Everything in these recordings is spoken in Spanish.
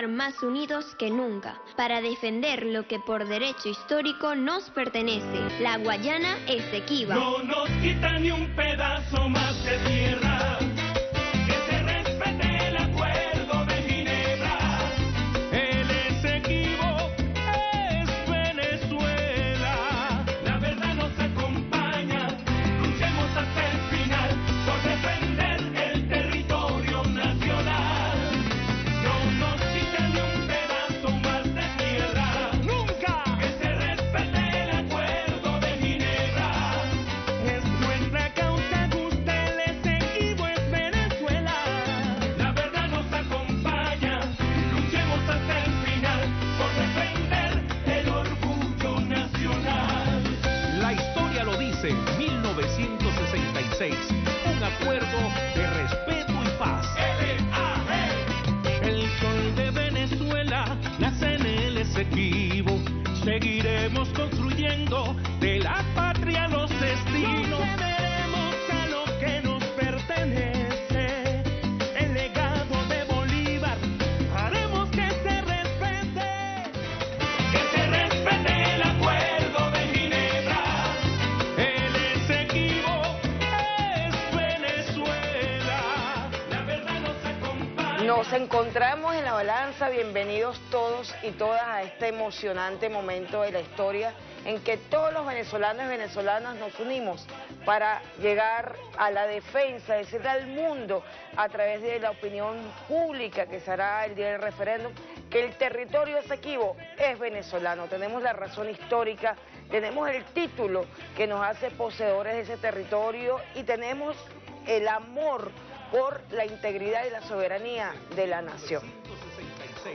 estar más unidos que nunca para defender lo que por derecho histórico nos pertenece. La Guayana Esequiba. No nos quita ni un pedazo más de tierra. Que se respete el acuerdo de Ginebra. El Esequibo es Venezuela. La verdad nos acompaña. Luchemos hasta el final por defender el territorio nacional. No nos quita ni un pedazo más de tierra. ¡Nunca! Que se respete el acuerdo de Ginebra. Es nuestra causa justa, el Esequibo es Venezuela. La verdad nos acompaña. Luchemos hasta el final por defender el orgullo nacional. La historia lo dice, 1966, un acuerdo de respeto y paz. El sol de Venezuela nace en el Esequibo. Seguiremos construyendo de la patria los destinos. No cederemos a lo que nos pertenece. El legado de Bolívar haremos que se respete. Que se respete el acuerdo de Ginebra. El Esequibo es Venezuela. La verdad nos acompaña. Nos encontramos en la balanza, bienvenidos todos y todas a este emocionante momento de la historia en que todos los venezolanos y venezolanas nos unimos para llegar a la defensa, decirle al mundo a través de la opinión pública que se hará el día del referéndum, que el territorio Esequibo es venezolano. Tenemos la razón histórica, tenemos el título que nos hace poseedores de ese territorio y tenemos el amor por la integridad y la soberanía de la nación.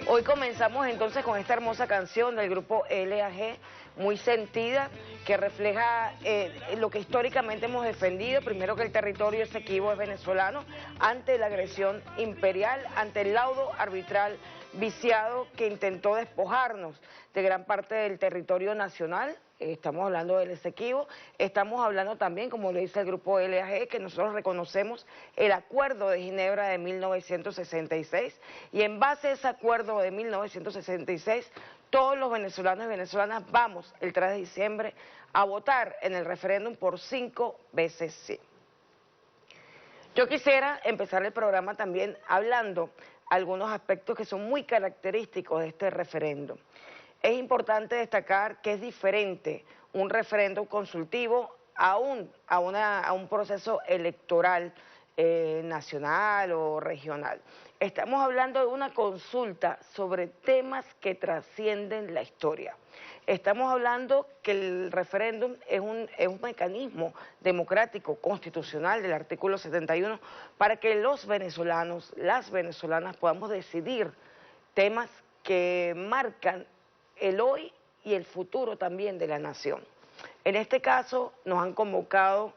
Hoy comenzamos entonces con esta hermosa canción del grupo LAG, muy sentida, que refleja lo que históricamente hemos defendido, primero que el territorio Esequibo es venezolano, ante la agresión imperial, ante el laudo arbitral viciado que intentó despojarnos de gran parte del territorio nacional. Estamos hablando del Esequibo, estamos hablando también, como lo dice el grupo LAG, que nosotros reconocemos el Acuerdo de Ginebra de 1966 y en base a ese acuerdo de 1966, todos los venezolanos y venezolanas vamos el 3 de diciembre a votar en el referéndum por 5 veces sí. Yo quisiera empezar el programa también hablando algunos aspectos que son muy característicos de este referéndum. Es importante destacar que es diferente un referéndum consultivo a un proceso electoral nacional o regional. Estamos hablando de una consulta sobre temas que trascienden la historia. Estamos hablando que el referéndum es un mecanismo democrático, constitucional del artículo 71 para que los venezolanos, las venezolanas podamos decidir temas que marcan el hoy y el futuro también de la nación. En este caso nos han convocado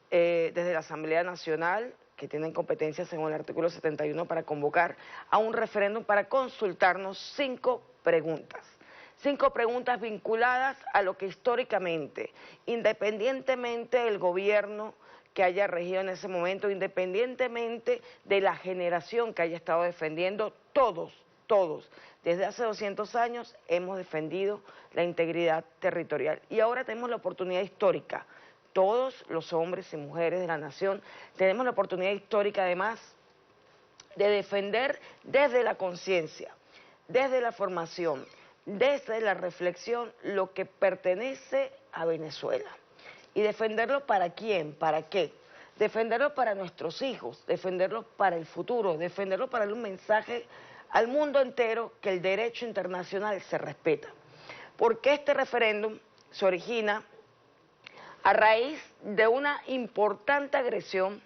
desde la Asamblea Nacional, que tienen competencias según el artículo 71 para convocar a un referéndum para consultarnos 5 preguntas. 5 preguntas vinculadas a lo que históricamente, independientemente del gobierno que haya regido en ese momento, independientemente de la generación que haya estado defendiendo, todos, desde hace 200 años hemos defendido la integridad territorial y ahora tenemos la oportunidad histórica. Todos los hombres y mujeres de la nación tenemos la oportunidad histórica además de defender desde la conciencia, desde la formación, desde la reflexión lo que pertenece a Venezuela. ¿Y defenderlo para quién? ¿Para qué? Defenderlo para nuestros hijos, defenderlo para el futuro, defenderlo para dar un mensaje al mundo entero que el derecho internacional se respeta. Porque este referéndum se origina a raíz de una importante agresión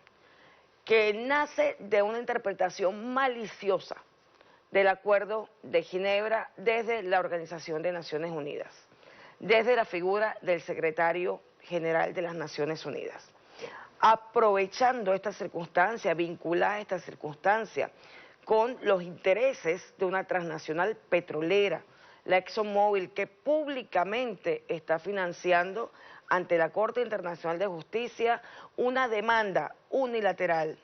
que nace de una interpretación maliciosa del Acuerdo de Ginebra desde la Organización de Naciones Unidas, desde la figura del secretario general de las Naciones Unidas. Aprovechando esta circunstancia, vinculada a esta circunstancia con los intereses de una transnacional petrolera, la ExxonMobil, que públicamente está financiando ante la Corte Internacional de Justicia una demanda unilateral,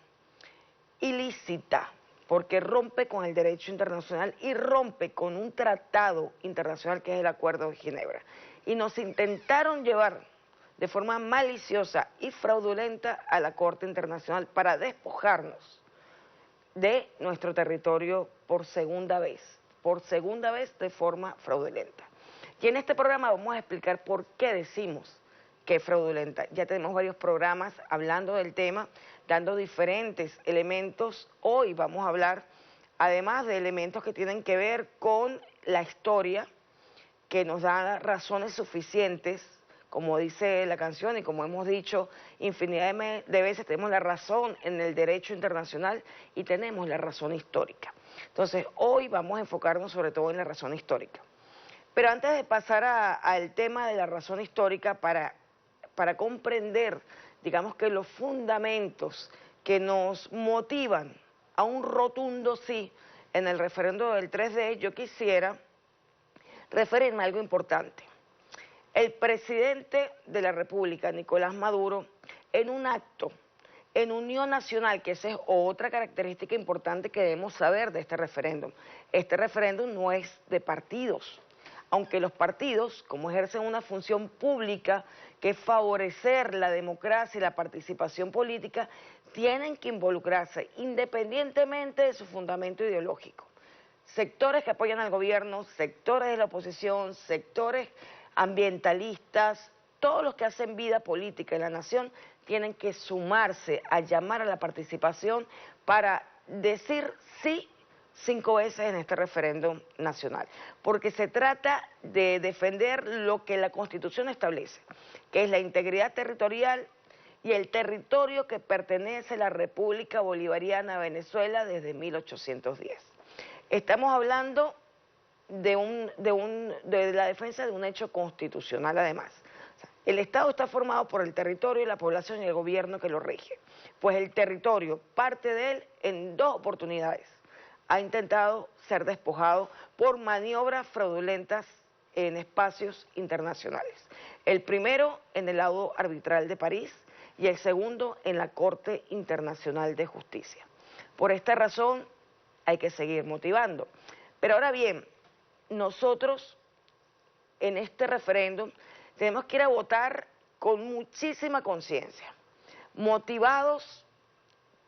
ilícita, porque rompe con el derecho internacional y rompe con un tratado internacional que es el Acuerdo de Ginebra. Y nos intentaron llevar de forma maliciosa y fraudulenta a la Corte Internacional para despojarnos de nuestro territorio por segunda vez de forma fraudulenta. Y en este programa vamos a explicar por qué decimos que es fraudulenta. Ya tenemos varios programas hablando del tema, dando diferentes elementos. Hoy vamos a hablar, además de elementos que tienen que ver con la historia, que nos da razones suficientes, como dice la canción y como hemos dicho infinidad de veces, tenemos la razón en el derecho internacional y tenemos la razón histórica. Entonces, hoy vamos a enfocarnos sobre todo en la razón histórica. Pero antes de pasar al tema de la razón histórica, para comprender, digamos que los fundamentos que nos motivan a un rotundo sí en el referendo del 3D, yo quisiera referirme a algo importante. El presidente de la República, Nicolás Maduro, en un acto en unión nacional, que esa es otra característica importante que debemos saber de este referéndum. Este referéndum no es de partidos, aunque los partidos, como ejercen una función pública que es favorecer la democracia y la participación política, tienen que involucrarse independientemente de su fundamento ideológico. Sectores que apoyan al gobierno, sectores de la oposición, sectores ambientalistas, todos los que hacen vida política en la nación tienen que sumarse a llamar a la participación para decir sí 5 veces en este referéndum nacional, porque se trata de defender lo que la Constitución establece, que es la integridad territorial y el territorio que pertenece a la República Bolivariana de Venezuela desde 1810. Estamos hablando de la defensa de un hecho constitucional además. El Estado está formado por el territorio, la población y el gobierno que lo rige. Pues el territorio, parte de él, en 2 oportunidades, ha intentado ser despojado por maniobras fraudulentas en espacios internacionales. El primero en el laudo arbitral de París y el segundo en la Corte Internacional de Justicia. Por esta razón hay que seguir motivando. Pero ahora bien, nosotros en este referéndum tenemos que ir a votar con muchísima conciencia, motivados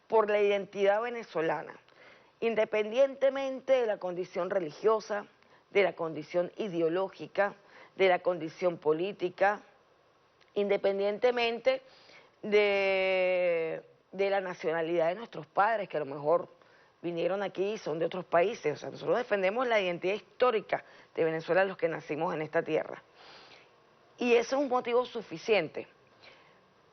por la identidad venezolana, independientemente de la condición religiosa, de la condición ideológica, de la condición política, independientemente de la nacionalidad de nuestros padres, que a lo mejor vinieron aquí y son de otros países. O sea, nosotros defendemos la identidad histórica de Venezuela, los que nacimos en esta tierra. Y eso es un motivo suficiente.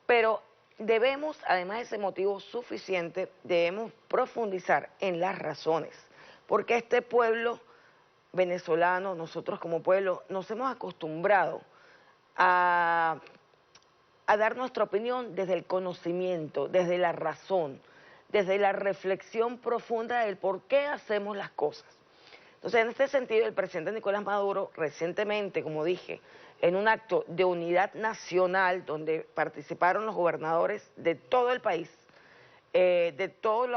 Pero debemos, además de ese motivo suficiente, debemos profundizar en las razones. Porque este pueblo venezolano, nosotros como pueblo, nos hemos acostumbrado a dar nuestra opinión desde el conocimiento, desde la razón, desde la reflexión profunda del por qué hacemos las cosas. Entonces, en este sentido, el presidente Nicolás Maduro recientemente, como dije, en un acto de unidad nacional donde participaron los gobernadores de todo el país, de todos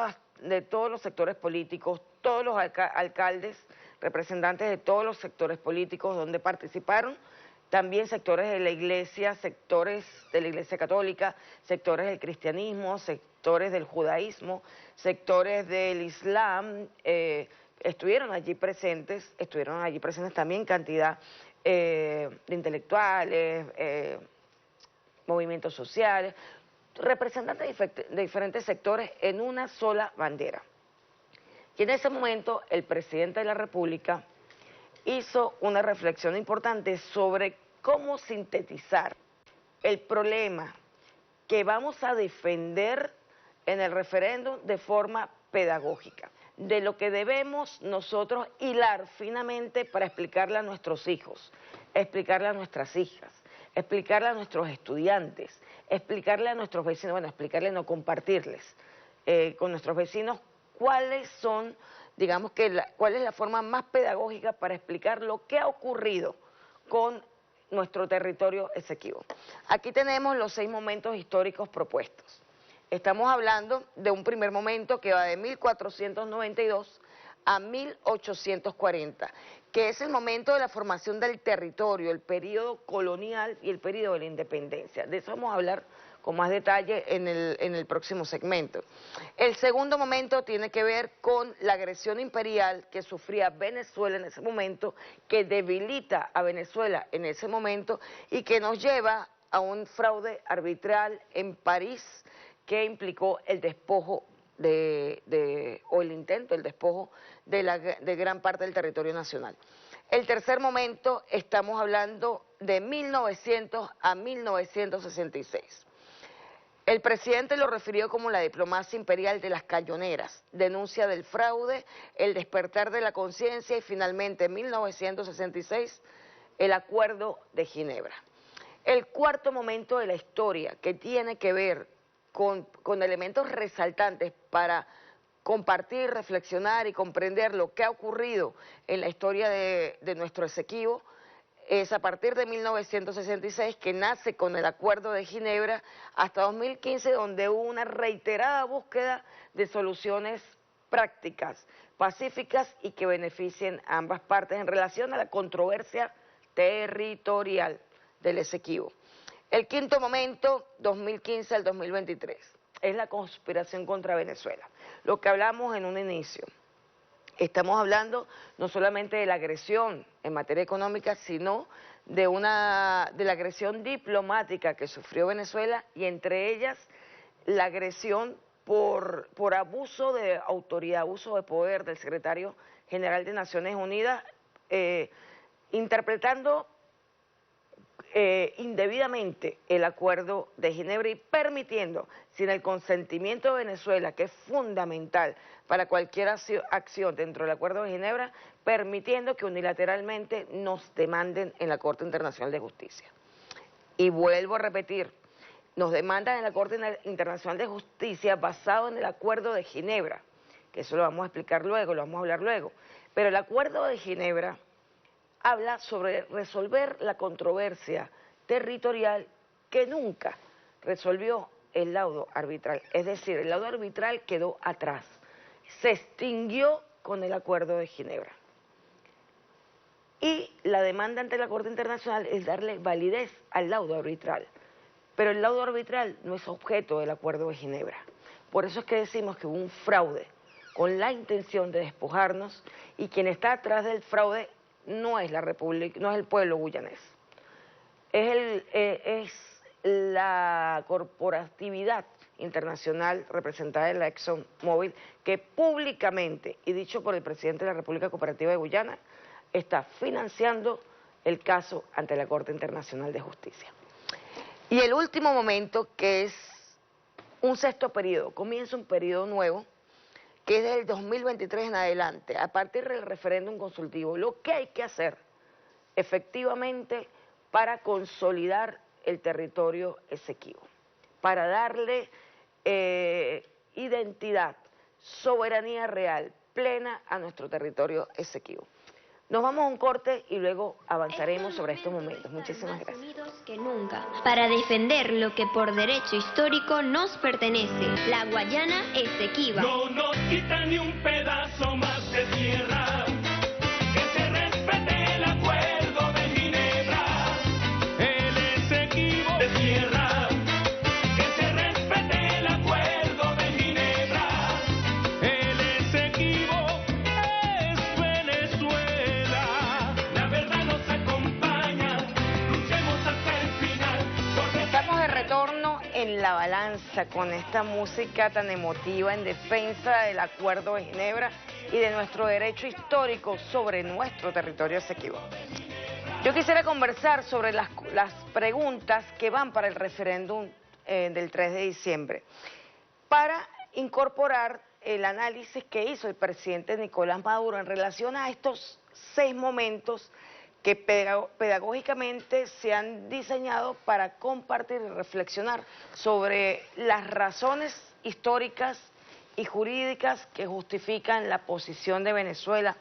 los sectores políticos, todos los alcaldes, representantes de todos los sectores políticos, donde participaron también sectores de la Iglesia católica, sectores del cristianismo, sectores del judaísmo, sectores del Islam, estuvieron allí presentes también cantidad de intelectuales, movimientos sociales, representantes de diferentes sectores en una sola bandera. Y en ese momento el presidente de la República hizo una reflexión importante sobre cómo sintetizar el problema que vamos a defender en el referéndum de forma pedagógica, de lo que debemos nosotros hilar finamente para explicarle a nuestros hijos, explicarle a nuestras hijas, explicarle a nuestros estudiantes, explicarle a nuestros vecinos, bueno, explicarle, no compartirles con nuestros vecinos cuáles son, digamos que cuál es la forma más pedagógica para explicar lo que ha ocurrido con nuestro territorio Esequibo. Aquí tenemos los 6 momentos históricos propuestos. Estamos hablando de un primer momento que va de 1492 a 1840, que es el momento de la formación del territorio, el periodo colonial y el periodo de la independencia. De eso vamos a hablar con más detalle en el próximo segmento. El segundo momento tiene que ver con la agresión imperial que sufría Venezuela en ese momento, que debilita a Venezuela en ese momento y que nos lleva a un fraude arbitral en París que implicó el despojo o el intento del despojo de gran parte del territorio nacional. El tercer momento, estamos hablando de 1900 a 1966. El presidente lo refirió como la diplomacia imperial de las cañoneras, denuncia del fraude, el despertar de la conciencia y finalmente en 1966 el Acuerdo de Ginebra. El cuarto momento de la historia que tiene que ver con elementos resaltantes para compartir, reflexionar y comprender lo que ha ocurrido en la historia de nuestro Esequibo, es a partir de 1966 que nace con el Acuerdo de Ginebra hasta 2015, donde hubo una reiterada búsqueda de soluciones prácticas, pacíficas y que beneficien a ambas partes en relación a la controversia territorial del Esequibo. El quinto momento, 2015 al 2023, es la conspiración contra Venezuela. Lo que hablamos en un inicio. Estamos hablando no solamente de la agresión en materia económica, sino de la agresión diplomática que sufrió Venezuela y entre ellas la agresión por abuso de autoridad, abuso de poder del secretario general de Naciones Unidas, interpretando indebidamente el Acuerdo de Ginebra y permitiendo, sin el consentimiento de Venezuela, que es fundamental para cualquier acción dentro del Acuerdo de Ginebra, permitiendo que unilateralmente nos demanden en la Corte Internacional de Justicia. Y vuelvo a repetir, nos demandan en la Corte Internacional de Justicia basado en el Acuerdo de Ginebra, que eso lo vamos a explicar luego, lo vamos a hablar luego, pero el Acuerdo de Ginebra habla sobre resolver la controversia territorial que nunca resolvió el laudo arbitral. Es decir, el laudo arbitral quedó atrás, se extinguió con el Acuerdo de Ginebra. Y la demanda ante la Corte Internacional es darle validez al laudo arbitral. Pero el laudo arbitral no es objeto del Acuerdo de Ginebra. Por eso es que decimos que hubo un fraude con la intención de despojarnos y quien está atrás del fraude no es la República, no es el pueblo guyanés, es la corporatividad internacional representada en la ExxonMobil, que públicamente, y dicho por el presidente de la República Cooperativa de Guyana, está financiando el caso ante la Corte Internacional de Justicia. Y el último momento, que es un sexto periodo, comienza un periodo nuevo, que es del 2023 en adelante, a partir del referéndum consultivo, lo que hay que hacer efectivamente para consolidar el territorio Esequibo, para darle identidad, soberanía real, plena a nuestro territorio Esequibo. Nos vamos a un corte y luego avanzaremos sobre estos momentos. Muchísimas gracias. Unidos que nunca, para defender lo que por derecho histórico nos pertenece, la Guayana Esequiba. No nos quita ni un pedazo más de tierra, que se respete el Acuerdo de Ginebra, el Esequibo de tierra, que se respete el Acuerdo de Ginebra, el Esequibo es Venezuela, la verdad nos acompaña, luchemos hasta el final. Estamos de retorno en La Balanza con esta música tan emotiva en defensa del Acuerdo de Ginebra y de nuestro derecho histórico sobre nuestro territorio Esequibo. Yo quisiera conversar sobre las preguntas que van para el referéndum del 3 de diciembre, para incorporar el análisis que hizo el presidente Nicolás Maduro en relación a estos 6 momentos que pedagógicamente se han diseñado para compartir y reflexionar sobre las razones históricas y jurídicas que justifican la posición de Venezuela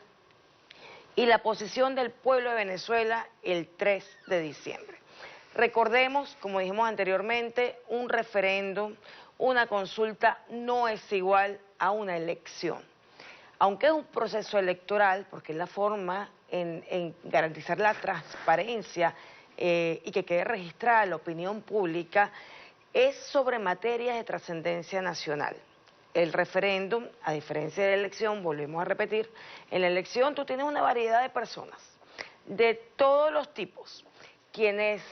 y la posición del pueblo de Venezuela el 3 de diciembre. Recordemos, como dijimos anteriormente, un referéndum, una consulta no es igual a una elección. Aunque es un proceso electoral, porque es la forma en garantizar la transparencia y que quede registrada la opinión pública, es sobre materias de trascendencia nacional. El referéndum, a diferencia de la elección, volvemos a repetir, en la elección tú tienes una variedad de personas, de todos los tipos, quienes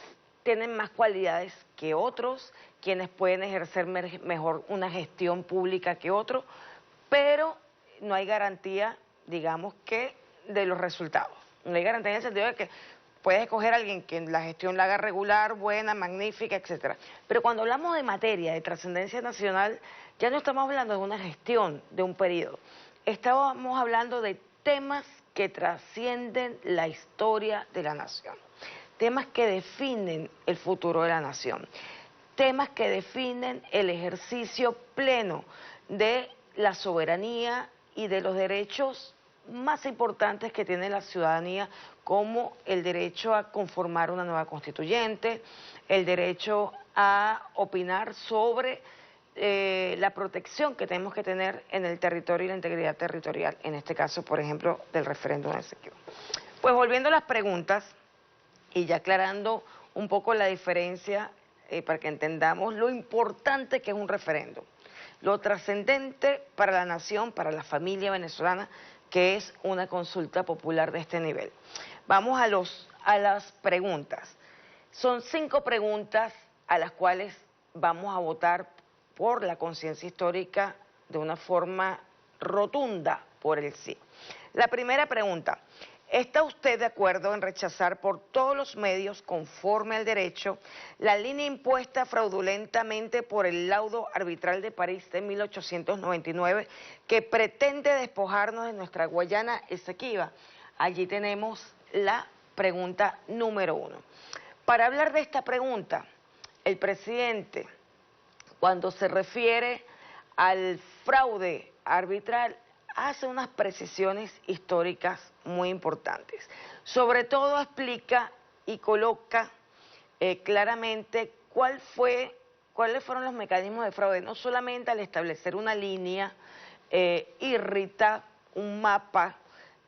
tienen más cualidades que otros, quienes pueden ejercer mejor una gestión pública que otros, pero no hay garantía, digamos que, de los resultados. No hay garantía en el sentido de que puedes escoger a alguien que la gestión la haga regular, buena, magnífica, etcétera. Pero cuando hablamos de materia de trascendencia nacional, ya no estamos hablando de una gestión de un periodo. Estamos hablando de temas que trascienden la historia de la nación. Temas que definen el futuro de la nación. Temas que definen el ejercicio pleno de la soberanía y de los derechos más importantes que tiene la ciudadanía, como el derecho a conformar una nueva constituyente, el derecho a opinar sobre la protección que tenemos que tener en el territorio y la integridad territorial, en este caso, por ejemplo, del referéndum de Esequibo. Pues volviendo a las preguntas y ya aclarando un poco la diferencia para que entendamos lo importante que es un referéndum, lo trascendente para la nación, para la familia venezolana, que es una consulta popular de este nivel. Vamos a las preguntas. Son 5 preguntas a las cuales vamos a votar por la conciencia histórica de una forma rotunda por el sí. La primera pregunta: ¿está usted de acuerdo en rechazar por todos los medios, conforme al derecho, la línea impuesta fraudulentamente por el laudo arbitral de París de 1899 que pretende despojarnos de nuestra Guayana Esequiba? Allí tenemos la pregunta número 1. Para hablar de esta pregunta, el presidente, cuando se refiere al fraude arbitral, hace unas precisiones históricas muy importantes. Sobre todo explica y coloca claramente cuáles fueron los mecanismos de fraude, no solamente al establecer una línea irrita, un mapa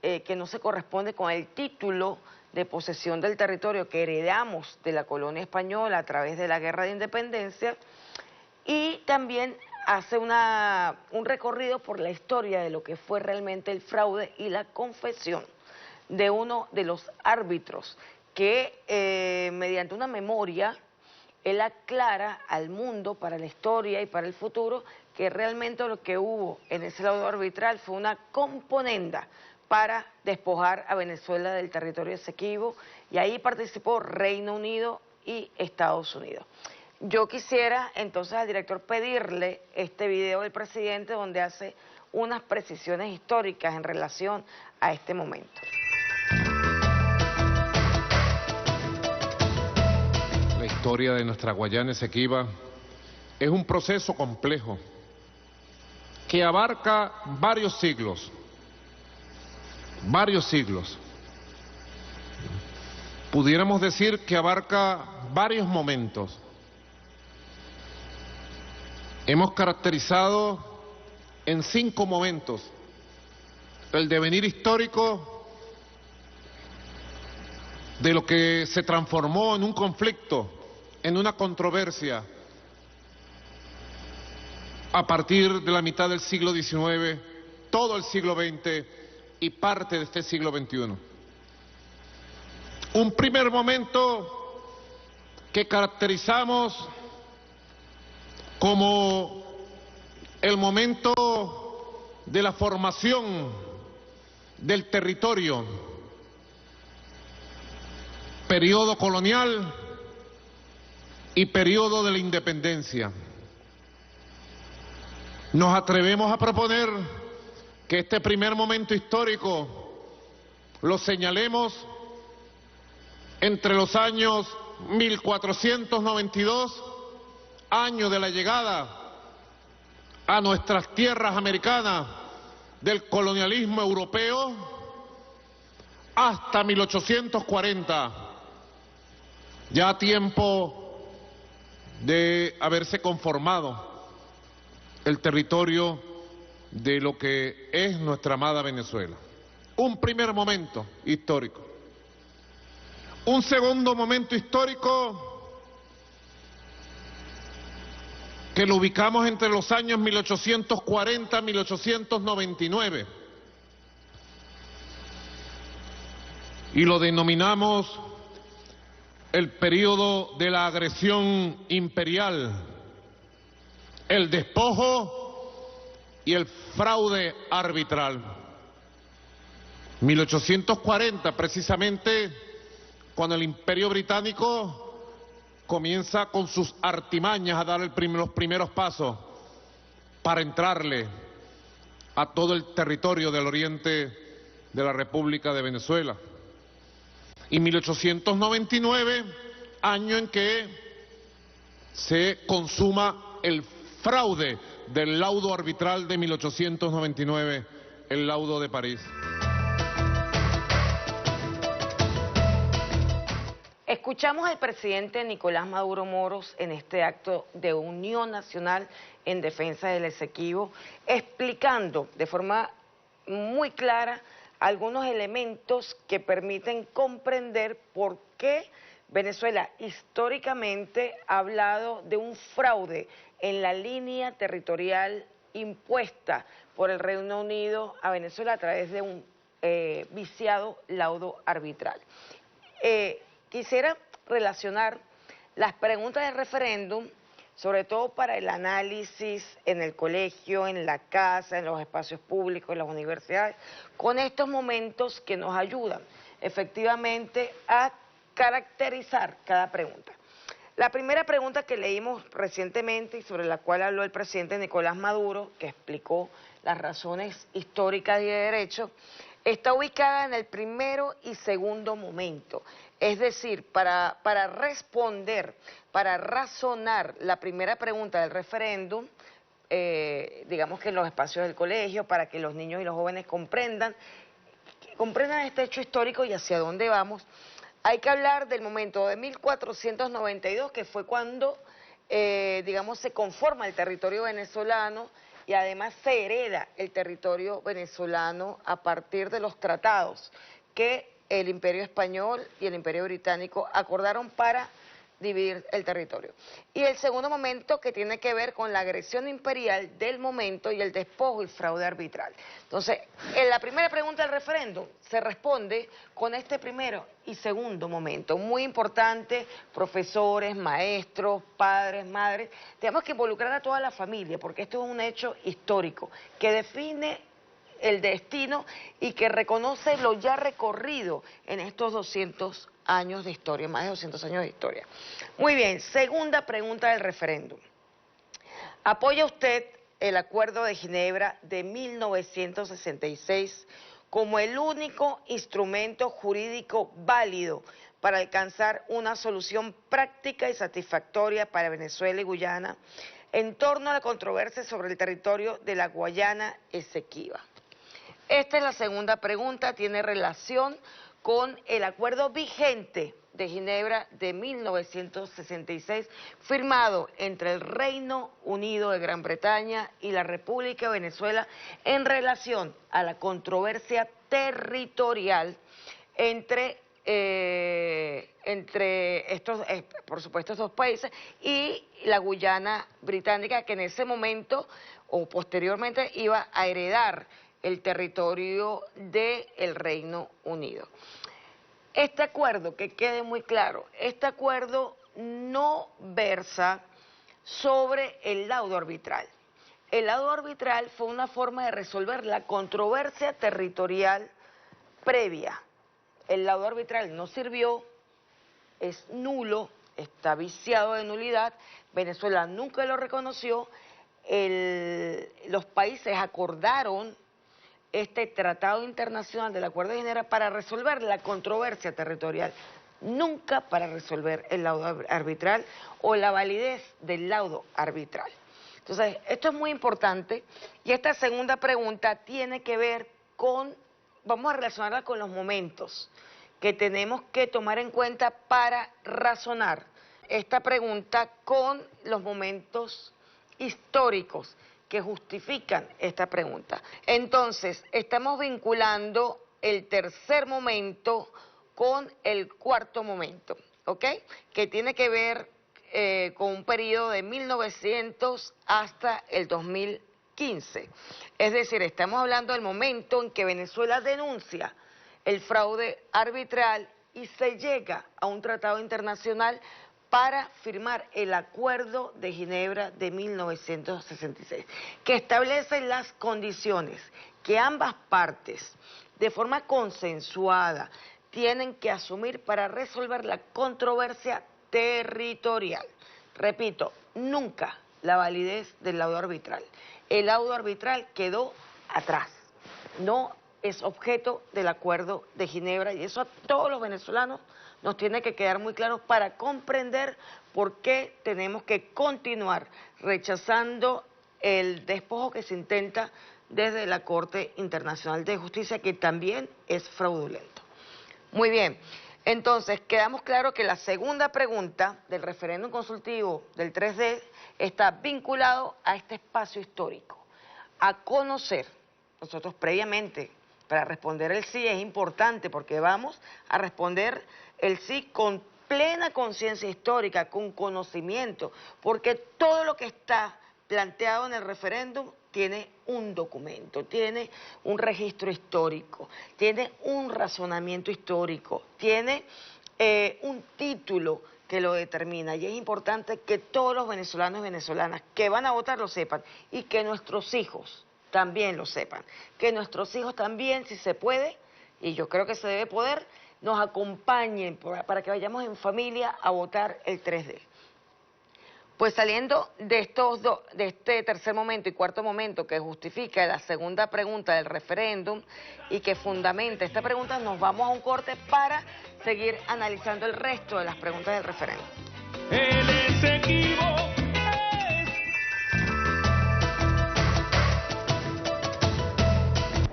que no se corresponde con el título de posesión del territorio que heredamos de la colonia española a través de la Guerra de Independencia, y también hace un recorrido por la historia de lo que fue realmente el fraude y la confesión de uno de los árbitros que mediante una memoria él aclara al mundo para la historia y para el futuro que realmente lo que hubo en ese laudo arbitral fue una componenda para despojar a Venezuela del territorio Esequibo, y ahí participó Reino Unido y Estados Unidos. Yo quisiera entonces al director pedirle este video del presidente donde hace unas precisiones históricas en relación a este momento. La historia de nuestra Guayana Esequiba es un proceso complejo que abarca varios siglos. Pudiéramos decir que abarca varios momentos. Hemos caracterizado en 5 momentos el devenir histórico de lo que se transformó en un conflicto, en una controversia, a partir de la mitad del siglo XIX, todo el siglo XX y parte de este siglo XXI. Un primer momento que caracterizamos como el momento de la formación del territorio, periodo colonial y periodo de la independencia. Nos atrevemos a proponer que este primer momento histórico lo señalemos entre los años 1492, año de la llegada a nuestras tierras americanas del colonialismo europeo, hasta 1840, ya a tiempo de haberse conformado el territorio de lo que es nuestra amada Venezuela. Un primer momento histórico. Un segundo momento histórico que lo ubicamos entre los años 1840 y 1899 y lo denominamos el periodo de la agresión imperial, el despojo y el fraude arbitral. 1840, precisamente, cuando el Imperio Británico comienza con sus artimañas a dar los primeros pasos para entrarle a todo el territorio del oriente de la República de Venezuela. Y 1899, año en que se consuma el fraude del laudo arbitral de 1899, el laudo de París. Escuchamos al presidente Nicolás Maduro Moros en este acto de unión nacional en defensa del Esequibo, explicando de forma muy clara algunos elementos que permiten comprender por qué Venezuela históricamente ha hablado de un fraude en la línea territorial impuesta por el Reino Unido a Venezuela a través de un viciado laudo arbitral. Quisiera relacionar las preguntas del referéndum, sobre todo para el análisis en el colegio, en la casa, en los espacios públicos, en las universidades, con estos momentos que nos ayudan efectivamente a caracterizar cada pregunta. La primera pregunta que leímos recientemente y sobre la cual habló el presidente Nicolás Maduro, que explicó las razones históricas y de derecho, está ubicada en el primero y segundo momento. Es decir, para responder, para razonar la primera pregunta del referéndum, digamos que en los espacios del colegio, para que los niños y los jóvenes comprendan este hecho histórico y hacia dónde vamos, hay que hablar del momento de 1492, que fue cuando, digamos, se conforma el territorio venezolano y además se hereda el territorio venezolano a partir de los tratados que el Imperio Español y el Imperio Británico acordaron para dividir el territorio. Y el segundo momento que tiene que ver con la agresión imperial del momento y el despojo y fraude arbitral. Entonces, en la primera pregunta del referéndum se responde con este primero y segundo momento. Muy importante, profesores, maestros, padres, madres, tenemos que involucrar a toda la familia porque esto es un hecho histórico que define el destino y que reconoce lo ya recorrido en estos 200 años de historia, más de 200 años de historia. Muy bien, segunda pregunta del referéndum. ¿Apoya usted el Acuerdo de Ginebra de 1966 como el único instrumento jurídico válido para alcanzar una solución práctica y satisfactoria para Venezuela y Guyana en torno a la controversia sobre el territorio de la Guayana Esequiba? Esta es la segunda pregunta, tiene relación con el acuerdo vigente de Ginebra de 1966, firmado entre el Reino Unido de Gran Bretaña y la República de Venezuela en relación a la controversia territorial entre estos, por supuesto, estos dos países y la Guyana británica, que en ese momento o posteriormente iba a heredar el territorio del Reino Unido. Este acuerdo, que quede muy claro, este acuerdo no versa sobre el laudo arbitral. El laudo arbitral fue una forma de resolver la controversia territorial previa. El laudo arbitral no sirvió, es nulo, está viciado de nulidad, Venezuela nunca lo reconoció, los países acordaron este tratado internacional del Acuerdo de Ginebra para resolver la controversia territorial, nunca para resolver el laudo arbitral o la validez del laudo arbitral. Entonces, esto es muy importante y esta segunda pregunta tiene que ver con, vamos a relacionarla con los momentos que tenemos que tomar en cuenta para razonar esta pregunta con los momentos históricos que justifican esta pregunta. Entonces, estamos vinculando el tercer momento con el cuarto momento, ¿ok? Que tiene que ver con un periodo de 1900 hasta el 2015. Es decir, estamos hablando del momento en que Venezuela denuncia el fraude arbitral y se llega a un tratado internacional para firmar el Acuerdo de Ginebra de 1966, que establece las condiciones que ambas partes, de forma consensuada, tienen que asumir para resolver la controversia territorial. Repito, nunca la validez del laudo arbitral. El laudo arbitral quedó atrás, no es objeto del Acuerdo de Ginebra, y eso a todos los venezolanos nos tiene que quedar muy claro para comprender por qué tenemos que continuar rechazando el despojo que se intenta desde la Corte Internacional de Justicia, que también es fraudulento. Muy bien, entonces quedamos claro que la segunda pregunta del referéndum consultivo del 3D está vinculado a este espacio histórico, a conocer. Nosotros previamente, para responder el sí es importante porque vamos a responder el sí con plena conciencia histórica, con conocimiento, porque todo lo que está planteado en el referéndum tiene un documento, tiene un registro histórico, tiene un razonamiento histórico, tiene un título que lo determina, y es importante que todos los venezolanos y venezolanas que van a votar lo sepan, y que nuestros hijos también lo sepan, que nuestros hijos también, si se puede, y yo creo que se debe poder, nos acompañen para que vayamos en familia a votar el 3D. Pues saliendo de de este tercer momento y cuarto momento que justifica la segunda pregunta del referéndum y que fundamenta esta pregunta, nos vamos a un corte para seguir analizando el resto de las preguntas del referéndum. El Esequibo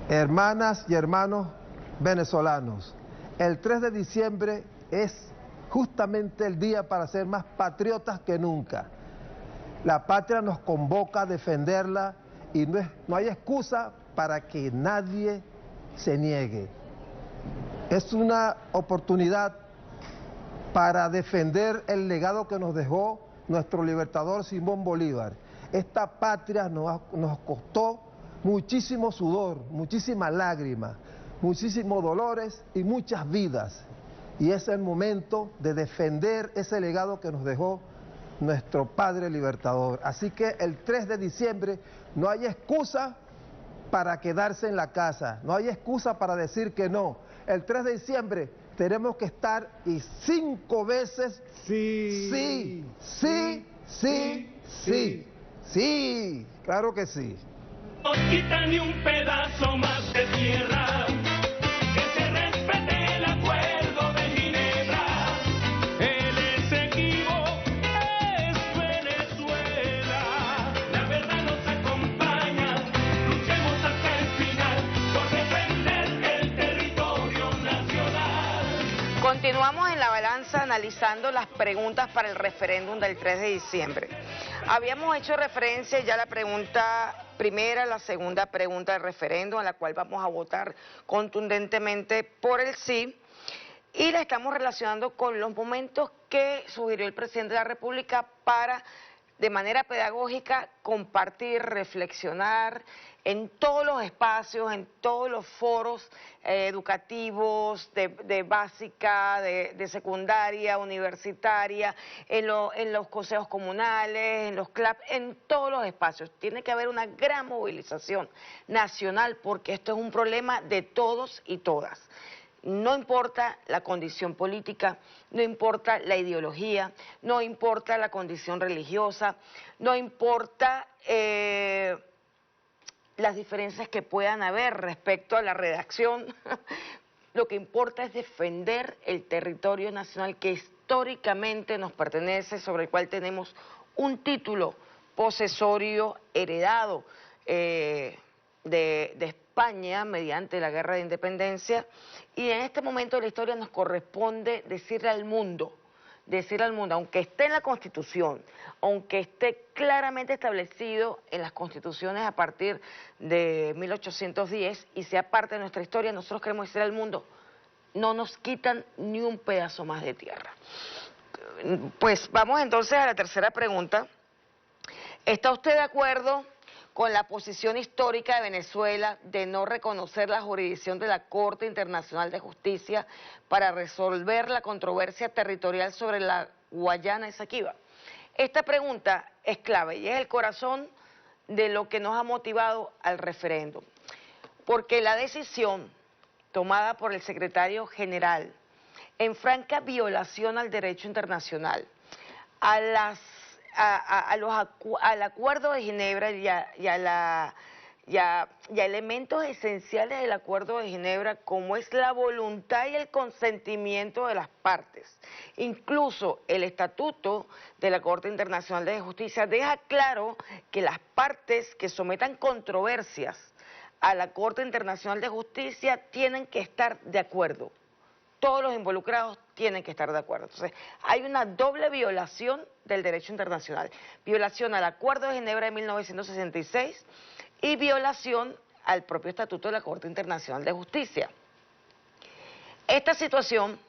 Hermanas y hermanos venezolanos, el 3 de diciembre es justamente el día para ser más patriotas que nunca. La patria nos convoca a defenderla y no hay excusa para que nadie se niegue. Es una oportunidad para defender el legado que nos dejó nuestro libertador Simón Bolívar. Esta patria nos costó muchísimo sudor, muchísimas lágrimas, muchísimos dolores y muchas vidas. Y es el momento de defender ese legado que nos dejó nuestro padre libertador. Así que el 3 de diciembre no hay excusa para quedarse en la casa, no hay excusa para decir que no. El 3 de diciembre tenemos que estar y 5 veces sí, claro que sí. no quita ni un pedazo más de tierra, que se respete el Acuerdo de Ginebra. El Esequibo es Venezuela, la verdad nos acompaña, luchemos hasta el final por defender el territorio nacional. Continuamos en la balanza analizando las preguntas para el referéndum del 3 de diciembre. Habíamos hecho referencia ya a la pregunta primera, la segunda pregunta del referéndum, a la cual vamos a votar contundentemente por el sí, y la estamos relacionando con los momentos que sugirió el presidente de la República para, de manera pedagógica, compartir, reflexionar en todos los espacios, en todos los foros educativos, de básica, de secundaria, universitaria, en los consejos comunales, en los CLAP, en todos los espacios. Tiene que haber una gran movilización nacional porque esto es un problema de todos y todas. No importa la condición política, no importa la ideología, no importa la condición religiosa, no importa las diferencias que puedan haber respecto a la redacción. Lo que importa es defender el territorio nacional que históricamente nos pertenece, sobre el cual tenemos un título posesorio heredado de España mediante la Guerra de Independencia, y en este momento de la historia nos corresponde decirle al mundo decirle al mundo, aunque esté en la Constitución, aunque esté claramente establecido en las constituciones a partir de 1810 y sea parte de nuestra historia, nosotros queremos decir al mundo, no nos quitan ni un pedazo más de tierra. Pues vamos entonces a la tercera pregunta. ¿Está usted de acuerdo con la posición histórica de Venezuela de no reconocer la jurisdicción de la Corte Internacional de Justicia para resolver la controversia territorial sobre la Guayana Esequiba? Esta pregunta es clave y es el corazón de lo que nos ha motivado al referéndum, porque la decisión tomada por el secretario general en franca violación al derecho internacional, al Acuerdo de Ginebra y a elementos esenciales del Acuerdo de Ginebra, como es la voluntad y el consentimiento de las partes. Incluso el Estatuto de la Corte Internacional de Justicia deja claro que las partes que sometan controversias a la Corte Internacional de Justicia tienen que estar de acuerdo. Todos los involucrados tienen que estar de acuerdo. Entonces, hay una doble violación del derecho internacional. Violación al Acuerdo de Ginebra de 1966 y violación al propio Estatuto de la Corte Internacional de Justicia. Esta situación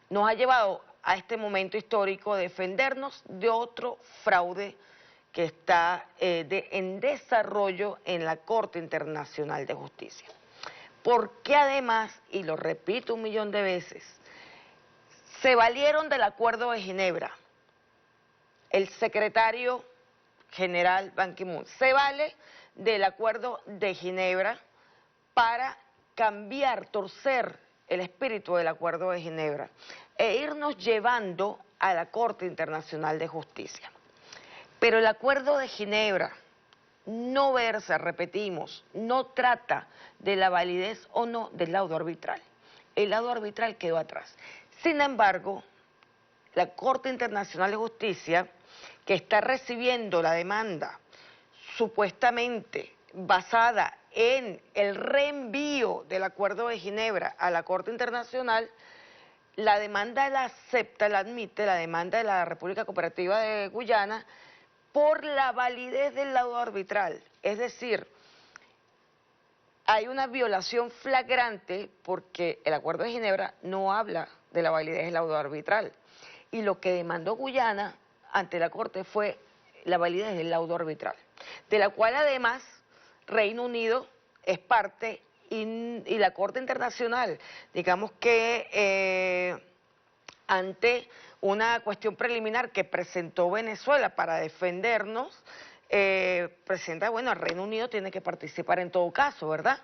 nos ha llevado a este momento histórico de defendernos de otro fraude que está en desarrollo en la Corte Internacional de Justicia. Porque además, y lo repito 1.000.000 de veces, se valieron del Acuerdo de Ginebra. El secretario general Ban Ki-moon se vale del Acuerdo de Ginebra para cambiar, torcer el espíritu del Acuerdo de Ginebra e irnos llevando a la Corte Internacional de Justicia. Pero el Acuerdo de Ginebra no versa, repetimos, no trata de la validez o no del laudo arbitral. El laudo arbitral quedó atrás. Sin embargo, la Corte Internacional de Justicia, que está recibiendo la demanda supuestamente basada en el reenvío del Acuerdo de Ginebra a la Corte Internacional, la demanda la acepta, la admite, la demanda de la República Cooperativa de Guyana, por la validez del laudo arbitral. Es decir, hay una violación flagrante porque el Acuerdo de Ginebra no habla de la validez del laudo arbitral. Y lo que demandó Guyana ante la Corte fue la validez del laudo arbitral, de la cual además Reino Unido es parte y la Corte Internacional, digamos que ante una cuestión preliminar que presentó Venezuela para defendernos, presenta, bueno, el Reino Unido tiene que participar en todo caso, ¿verdad?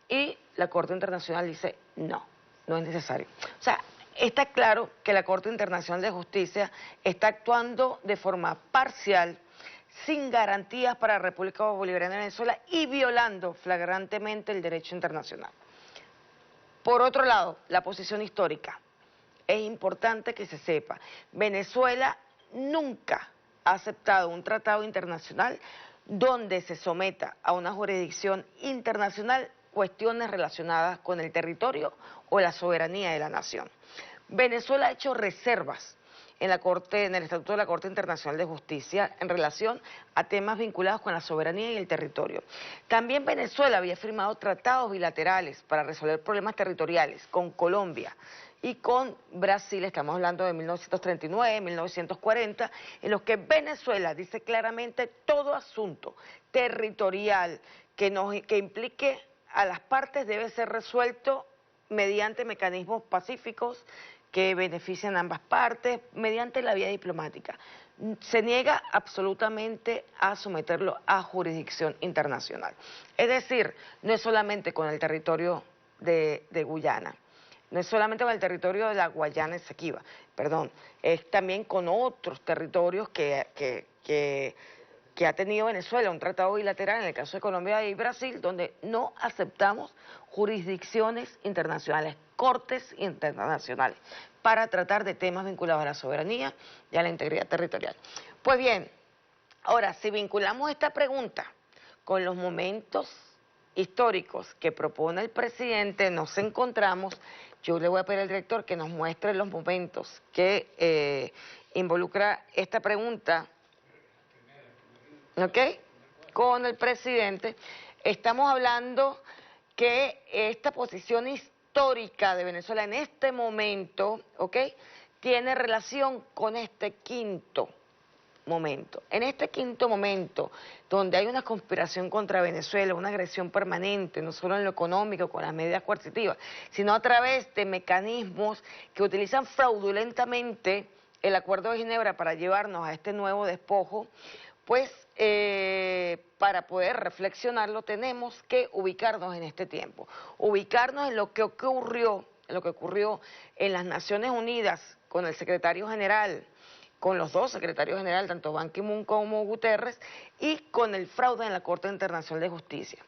Y la Corte Internacional dice, no, no es necesario. O sea, está claro que la Corte Internacional de Justicia está actuando de forma parcial, sin garantías para la República Bolivariana de Venezuela y violando flagrantemente el derecho internacional. Por otro lado, la posición histórica. Es importante que se sepa, Venezuela nunca ha aceptado un tratado internacional donde se someta a una jurisdicción internacional cuestiones relacionadas con el territorio o la soberanía de la nación. Venezuela ha hecho reservas en el Estatuto de la Corte Internacional de Justicia en relación a temas vinculados con la soberanía y el territorio. También Venezuela había firmado tratados bilaterales para resolver problemas territoriales con Colombia y con Brasil, estamos hablando de 1939, 1940, en los que Venezuela dice claramente todo asunto territorial que implique a las partes debe ser resuelto mediante mecanismos pacíficos que benefician a ambas partes, mediante la vía diplomática. Se niega absolutamente a someterlo a jurisdicción internacional. Es decir, no es solamente con el territorio de Guyana, no es solamente con el territorio de la Guayana Esequiba, perdón, es también con otros territorios que ha tenido Venezuela, un tratado bilateral en el caso de Colombia y Brasil, donde no aceptamos jurisdicciones internacionales, cortes internacionales, para tratar de temas vinculados a la soberanía y a la integridad territorial. Pues bien, ahora, si vinculamos esta pregunta con los momentos históricos que propone el presidente nos encontramos, yo le voy a pedir al director que nos muestre los momentos que involucra esta pregunta, ¿ok?, con el presidente. Estamos hablando que esta posición histórica de Venezuela en este momento, ¿ok?, tiene relación con este quinto momento. En este quinto momento, donde hay una conspiración contra Venezuela, una agresión permanente, no solo en lo económico, con las medidas coercitivas, sino a través de mecanismos que utilizan fraudulentamente el Acuerdo de Ginebra para llevarnos a este nuevo despojo, pues para poder reflexionarlo tenemos que ubicarnos en este tiempo, ubicarnos en lo que ocurrió en las Naciones Unidas con el secretario general, con los dos secretarios generales, tanto Ban Ki-moon como Guterres, y con el fraude en la Corte Internacional de Justicia.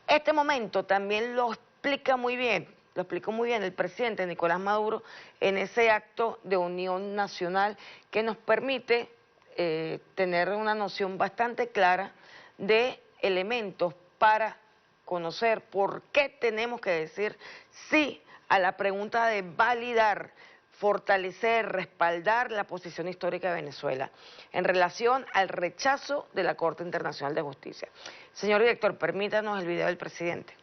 Este momento también lo explicó muy bien el presidente Nicolás Maduro en ese acto de unión nacional que nos permite tener una noción bastante clara de elementos para conocer por qué tenemos que decir sí a la pregunta de validar, fortalecer, respaldar la posición histórica de Venezuela en relación al rechazo de la Corte Internacional de Justicia. Señor director, permítanos el video del presidente.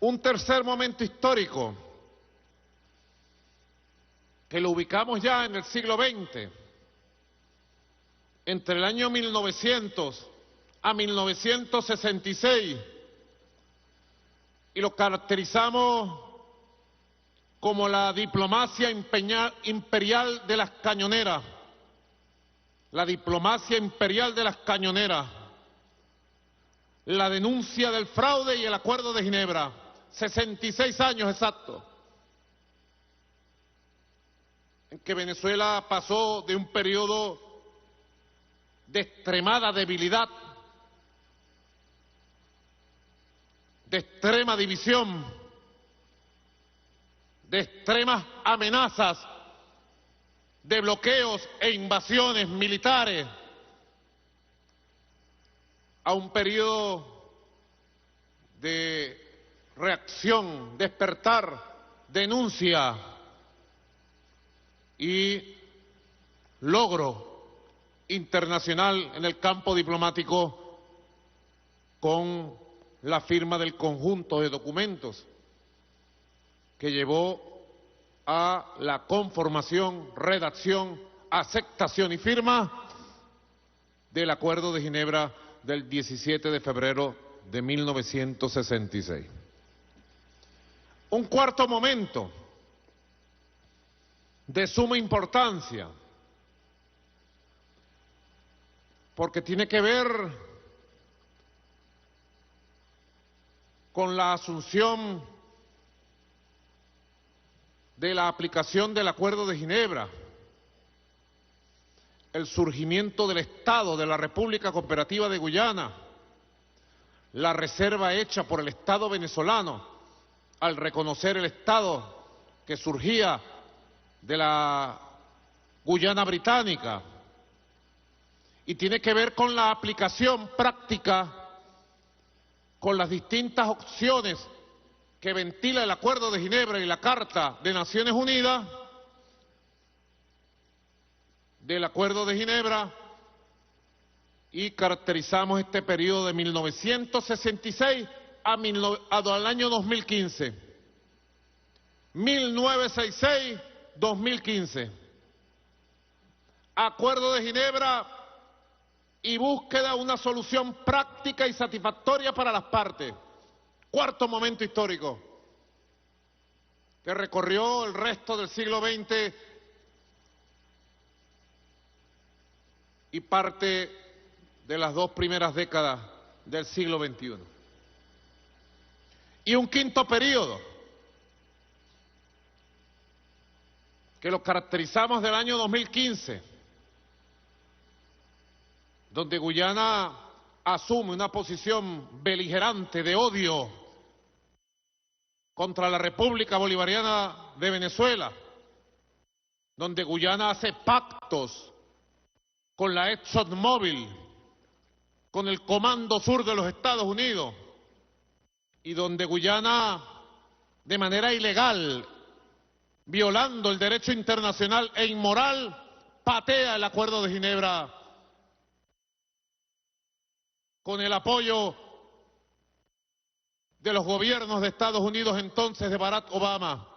Un tercer momento histórico que lo ubicamos ya en el siglo XX, entre el año 1900 a 1966, y lo caracterizamos como la diplomacia imperial de las cañoneras, la diplomacia imperial de las cañoneras, la denuncia del fraude y el Acuerdo de Ginebra, 66 años exactos, en que Venezuela pasó de un periodo de extremada debilidad, de extrema división, de extremas amenazas, de bloqueos e invasiones militares, a un periodo de reacción, despertar, denuncia y logro internacional en el campo diplomático con la firma del conjunto de documentos que llevó a la conformación, redacción, aceptación y firma del Acuerdo de Ginebra del 17 de febrero de 1966. Un cuarto momento de suma importancia, porque tiene que ver con la asunción de la aplicación del Acuerdo de Ginebra, el surgimiento del Estado de la República Cooperativa de Guyana, la reserva hecha por el Estado venezolano al reconocer el Estado que surgía de la Guyana británica, y tiene que ver con la aplicación práctica, con las distintas opciones que ventila el Acuerdo de Ginebra y la Carta de Naciones Unidas, del Acuerdo de Ginebra, y caracterizamos este periodo de 1966 al año 2015. 1966-2015. Acuerdo de Ginebra y búsqueda de una solución práctica y satisfactoria para las partes. Cuarto momento histórico que recorrió el resto del siglo XX y parte de las dos primeras décadas del siglo XXI. Y un quinto periodo que lo caracterizamos del año 2015, donde Guyana asume una posición beligerante de odio contra la República Bolivariana de Venezuela, donde Guyana hace pactos con la ExxonMobil, con el Comando Sur de los Estados Unidos, y donde Guyana, de manera ilegal, violando el derecho internacional e inmoral, patea el Acuerdo de Ginebra con el apoyo de los gobiernos de Estados Unidos entonces de Barack Obama.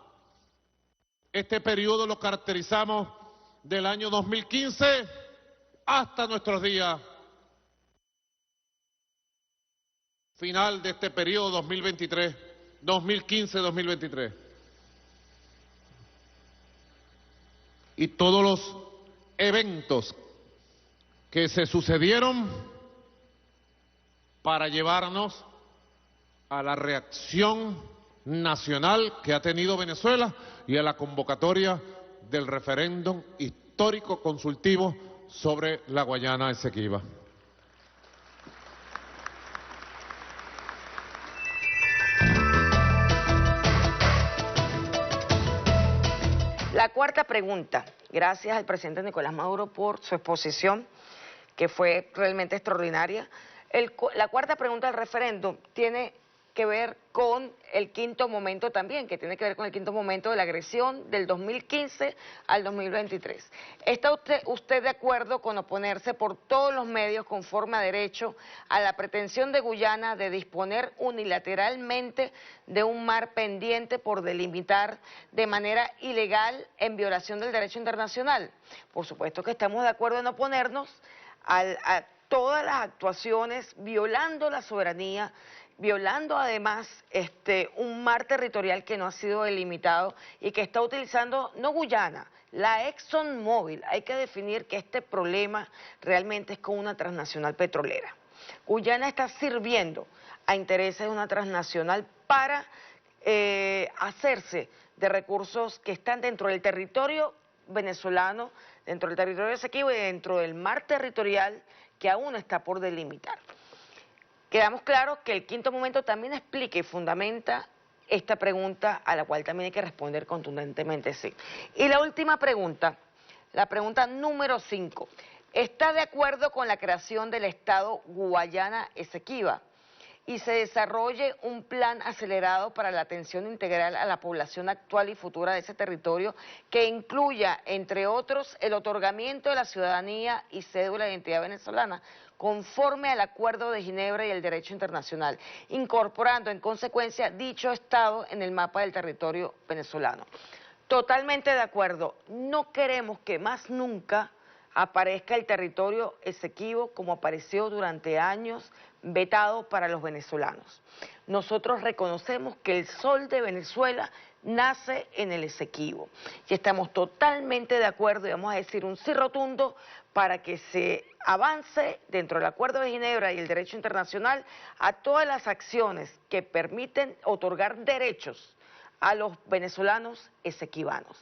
Este periodo lo caracterizamos del año 2015 hasta nuestros días. Final de este periodo 2023, 2015-2023. Y todos los eventos que se sucedieron para llevarnos a la reacción nacional que ha tenido Venezuela y a la convocatoria del referéndum histórico consultivo sobre la Guayana Esequiba. La cuarta pregunta. Gracias al presidente Nicolás Maduro por su exposición, que fue realmente extraordinaria. La cuarta pregunta del referéndum tiene que ver con el quinto momento también, que tiene que ver con el quinto momento de la agresión del 2015 al 2023. ¿Está usted de acuerdo con oponerse por todos los medios conforme a derecho a la pretensión de Guyana de disponer unilateralmente de un mar pendiente por delimitar de manera ilegal en violación del derecho internacional? Por supuesto que estamos de acuerdo en oponernos a todas las actuaciones violando la soberanía, violando además un mar territorial que no ha sido delimitado y que está utilizando no Guyana, la ExxonMobil. Hay que definir que este problema realmente es con una transnacional petrolera. Guyana está sirviendo a intereses de una transnacional para hacerse de recursos que están dentro del territorio venezolano, dentro del territorio Esequiba y dentro del mar territorial que aún está por delimitar. Quedamos claros que el quinto momento también explica y fundamenta esta pregunta, a la cual también hay que responder contundentemente sí. Y la última pregunta, la pregunta número 5. ¿Está de acuerdo con la creación del Estado Guayana Esequiba y se desarrolle un plan acelerado para la atención integral a la población actual y futura de ese territorio que incluya, entre otros, el otorgamiento de la ciudadanía y cédula de identidad venezolana, conforme al Acuerdo de Ginebra y el derecho internacional, incorporando en consecuencia dicho Estado en el mapa del territorio venezolano? Totalmente de acuerdo. No queremos que más nunca aparezca el territorio Esequibo como apareció durante años, vetado para los venezolanos. Nosotros reconocemos que el sol de Venezuela nace en el Esequibo y estamos totalmente de acuerdo y vamos a decir un sí rotundo para que se avance dentro del Acuerdo de Ginebra y el derecho internacional a todas las acciones que permiten otorgar derechos a los venezolanos esequibanos.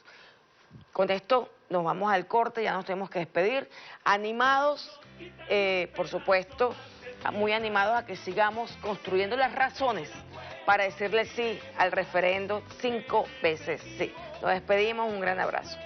Con esto nos vamos al corte, ya nos tenemos que despedir, animados, por supuesto, muy animados a que sigamos construyendo las razones para decirle sí al referendo 5 veces sí. Nos despedimos, un gran abrazo.